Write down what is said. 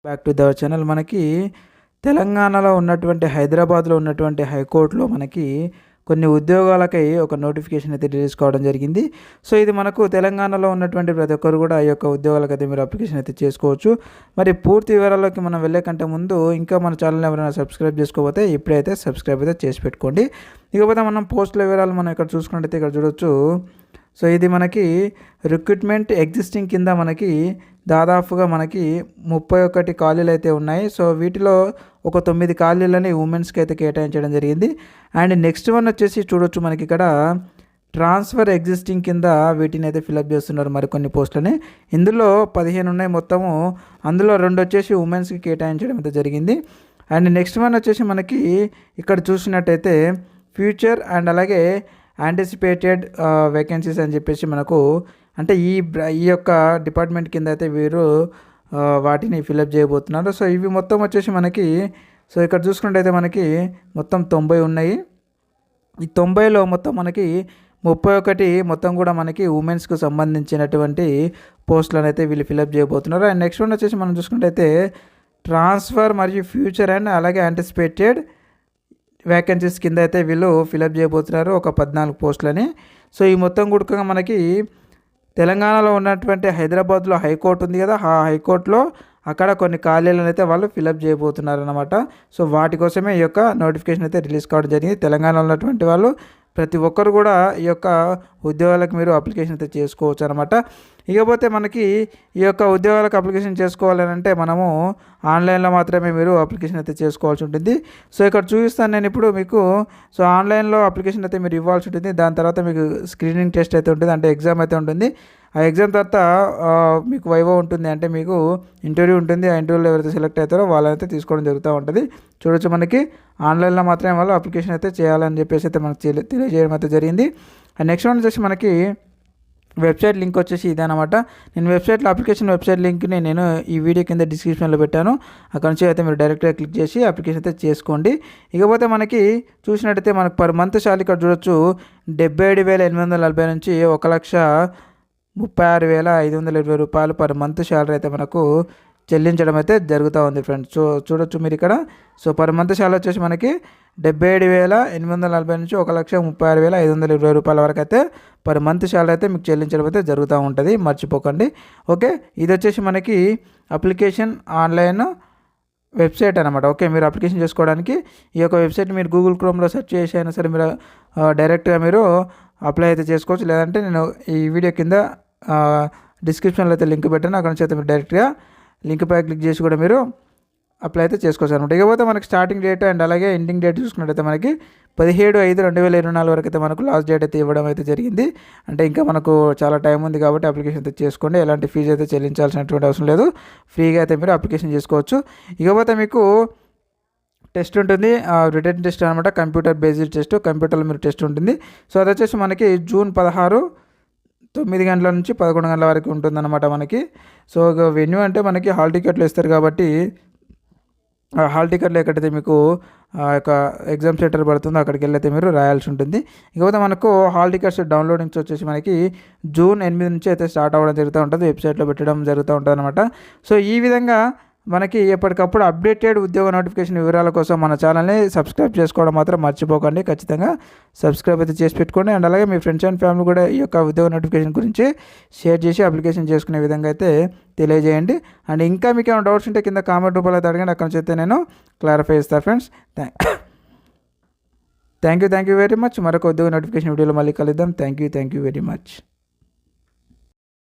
Back to the channel. మనకి తెలంగాణలో ఉన్నటువంటి హైదరాబాద్లో ఉన్నటువంటి హైకోర్టులో మనకి కొన్ని ఉద్యోగాలకై ఒక నోటిఫికేషన్ అయితే రిలీజ్ కావడం జరిగింది. సో ఇది మనకు తెలంగాణలో ఉన్నటువంటి ప్రతి ఒక్కరు కూడా ఈ యొక్క ఉద్యోగాలకైతే మీరు అప్లికేషన్ అయితే చేసుకోవచ్చు. మరి పూర్తి వివరాల్లోకి మనం వెళ్ళే కంటే ముందు ఇంకా మన ఛానల్ ఎవరైనా సబ్స్క్రైబ్ చేసుకోకపోతే ఇప్పుడైతే సబ్స్క్రైబ్ అయితే చేసి పెట్టుకోండి. ఇకపోతే మనం పోస్టుల వివరాలు మనం ఇక్కడ చూసుకున్నట్టయితే ఇక్కడ చూడొచ్చు. సో ఇది మనకి రిక్రూట్మెంట్ ఎగ్జిస్టింగ్ కింద మనకి దాదాపుగా మనకి 31 ఖాళీలు అయితే ఉన్నాయి. సో వీటిలో ఒక 9 ఖాళీలని ఉమెన్స్కి అయితే కేటాయించడం జరిగింది. అండ్ నెక్స్ట్ వన్ వచ్చేసి చూడొచ్చు, మనకి ఇక్కడ ట్రాన్స్ఫర్ ఎగ్జిస్టింగ్ కింద వీటిని అయితే ఫిలప్ చేస్తున్నారు మరికొన్ని పోస్టులని. ఇందులో 15 ఉన్నాయి మొత్తము, అందులో 2 వచ్చేసి ఉమెన్స్కి కేటాయించడం అయితే జరిగింది. అండ్ నెక్స్ట్ వన్ వచ్చేసి మనకి ఇక్కడ చూసినట్టయితే ఫ్యూచర్ అండ్ అలాగే యాంటిసిపేటెడ్ వేకెన్సీస్ అని చెప్పేసి మనకు అంటే ఈ యొక్క డిపార్ట్మెంట్ కింద అయితే వీరు వాటిని ఫిలప్ చేయబోతున్నారు. సో ఇవి మొత్తం వచ్చేసి మనకి సో ఇక్కడ చూసుకుంటే మనకి మొత్తం 90 ఉన్నాయి. ఈ 90లో మొత్తం మనకి 31 మొత్తం కూడా మనకి ఉమెన్స్కు సంబంధించినటువంటి పోస్టులను అయితే వీళ్ళు ఫిలప్ చేయబోతున్నారు. అండ్ నెక్స్ట్ వన్ వచ్చేసి మనం చూసుకుంటే ట్రాన్స్ఫర్ మరియు ఫ్యూచర్ అండ్ అలాగే యాంటిసిపేటెడ్ వేకెన్సీస్ కింద అయితే వీళ్ళు ఫిలప్ చేయబోతున్నారు ఒక 14 పోస్టులని. సో ఈ మొత్తం కూడా మనకి తెలంగాణలో ఉన్నటువంటి హైదరాబాద్లో హైకోర్టు ఉంది కదా, ఆ హైకోర్టులో అక్కడ కొన్ని ఖాళీలను అయితే వాళ్ళు ఫిలప్ చేయబోతున్నారు అన్నమాట. సో వాటి కోసమే ఈ యొక్క నోటిఫికేషన్ అయితే రిలీజ్ కావడం జరిగింది. తెలంగాణలో ఉన్నటువంటి వాళ్ళు ప్రతి ఒక్కరు కూడా ఈ యొక్క ఉద్యోగాలకు మీరు అప్లికేషన్ అయితే చేసుకోవచ్చు అనమాట. ఇకపోతే మనకి ఈ యొక్క ఉద్యోగాలకు అప్లికేషన్ చేసుకోవాలని అంటే మనము ఆన్లైన్లో మాత్రమే మీరు అప్లికేషన్ అయితే చేసుకోవాల్సి ఉంటుంది. సో ఇక్కడ చూపిస్తాను నేను ఇప్పుడు మీకు. సో ఆన్లైన్లో అప్లికేషన్ అయితే మీరు ఇవ్వాల్సి ఉంటుంది. దాని తర్వాత మీకు స్క్రీనింగ్ టెస్ట్ అయితే ఉంటుంది, అంటే ఎగ్జామ్ అయితే ఉంటుంది. ఆ ఎగ్జామ్ తర్వాత మీకు వైవో ఉంటుంది, అంటే మీకు ఇంటర్వ్యూ ఉంటుంది. ఆ ఇంటర్వ్యూలో ఎవరైతే సెలెక్ట్ అవుతారో వాళ్ళైతే తీసుకోవడం జరుగుతూ ఉంటుంది. చూడొచ్చు, మనకి ఆన్లైన్లో మాత్రమే వాళ్ళు అప్లికేషన్ అయితే చేయాలని చెప్పేసి అయితే మనకు తెలియజేయడం అయితే జరిగింది. అండ్ నెక్స్ట్ వన్ వచ్చేసి మనకి వెబ్సైట్ లింక్ వచ్చేసి ఇదే అనమాట. నేను అప్లికేషన్ వెబ్సైట్ లింక్ని నేను ఈ వీడియో కింద డిస్క్రిప్షన్లో పెట్టాను. అక్కడ నుంచి అయితే మీరు డైరెక్ట్గా క్లిక్ చేసి అప్లికేషన్ అయితే చేసుకోండి. ఇకపోతే మనకి చూసినట్టయితే మనకు పర్ మంత్ శాలరీ ఇక్కడ చూడొచ్చు 77,840 నుంచి 1,36,520 రూపాయలు పర్ మంత్ శాలరీ అయితే మనకు చెల్లించడం అయితే జరుగుతూ ఉంది ఫ్రెండ్స్. సో చూడొచ్చు మీరు ఇక్కడ. సో పర్ మంత్ శాలరీ వచ్చేసి మనకి 77,840 నుంచి 1,36,520 రూపాయల వరకు అయితే పర్ మంత్ శాలరీ అయితే మీకు చెల్లించడం అయితే జరుగుతూ ఉంటుంది, మర్చిపోకండి. ఓకే, ఇది వచ్చేసి మనకి అప్లికేషన్ ఆన్లైన్ వెబ్సైట్ అనమాట. ఓకే, మీరు అప్లికేషన్ చేసుకోవడానికి ఈ యొక్క వెబ్సైట్ మీరు గూగుల్ క్రోమ్లో సెర్చ్ చేసి అయినా సరే మీరు డైరెక్ట్గా మీరు అప్లై అయితే చేసుకోవచ్చు. లేదంటే నేను ఈ వీడియో కింద డిస్క్రిప్షన్లో అయితే లింక్ పెట్టాను, అక్కడ నుంచి అయితే మీరు డైరెక్ట్గా లింక్పై క్లిక్ చేసి కూడా మీరు అప్లై అయితే చేసుకోవచ్చు అనమాట. ఇకపోతే మనకి స్టార్టింగ్ డేట్ అండ్ అలాగే ఎండింగ్ డేట్ చూసుకున్నట్టయితే మనకి 17/5/2024 వరకు అయితే మనకు లాస్ట్ డేట్ అయితే ఇవ్వడం అయితే జరిగింది. అంటే ఇంకా మనకు చాలా టైం ఉంది కాబట్టి అప్లికేషన్ అయితే చేసుకోండి. ఎలాంటి ఫీజు అయితే చెల్లించాల్సినటువంటి అవసరం లేదు, ఫ్రీగా అయితే మీరు అప్లికేషన్ చేసుకోవచ్చు. ఇకపోతే మీకు టెస్ట్ ఉంటుంది, రిటర్న్ టెస్ట్ అనమాట, కంప్యూటర్ బేస్డ్ టెస్ట్, కంప్యూటర్లో మీరు టెస్ట్ ఉంటుంది. సో అది వచ్చేసి మనకి జూన్ 16 9 గంటల నుంచి 11 గంటల వరకు ఉంటుందన్నమాట మనకి. సో వెన్యూ అంటే మనకి హాల్ టికెట్లు ఇస్తారు కాబట్టి హాల్ టికెట్లో ఎక్కడైతే మీకు ఆ యొక్క ఎగ్జామ్ సెంటర్ పడుతుందో అక్కడికి వెళ్ళైతే మీరు రాయాల్సి ఉంటుంది. ఇకపోతే మనకు హాల్ టికెట్స్ డౌన్లోడింగ్స్ వచ్చేసి మనకి జూన్ 8 నుంచి అయితే స్టార్ట్ అవ్వడం జరుగుతూ ఉంటుంది, వెబ్సైట్లో పెట్టడం జరుగుతూ ఉంటుంది అనమాట. సో ఈ విధంగా మనకి ఎప్పటికప్పుడు అప్డేటెడ్ ఉద్యోగ నోటిఫికేషన్ వివరాల కోసం మన ఛానల్ని సబ్స్క్రైబ్ చేసుకోవడం మాత్రం మర్చిపోకండి. ఖచ్చితంగా సబ్స్క్రైబ్ అయితే చేసి పెట్టుకోండి. అండ్ అలాగే మీ ఫ్రెండ్స్ అండ్ ఫ్యామిలీ కూడా ఈ యొక్క ఉద్యోగ నోటిఫికేషన్ గురించి షేర్ చేసి అప్లికేషన్ చేసుకునే విధంగా అయితే తెలియజేయండి. అండ్ ఇంకా మీకు ఏమైనా డౌట్స్ ఉంటే కింద కామెంట్ రూపంలో అయితే అడగండి, అక్కడ నుంచి అయితే నేను క్లారిఫై చేస్తాను friends. Thank you very much. మరొక ఉద్యోగ నోటిఫికేషన్ వీడియోలో మళ్ళీ కలుద్దాం. Thank you very much.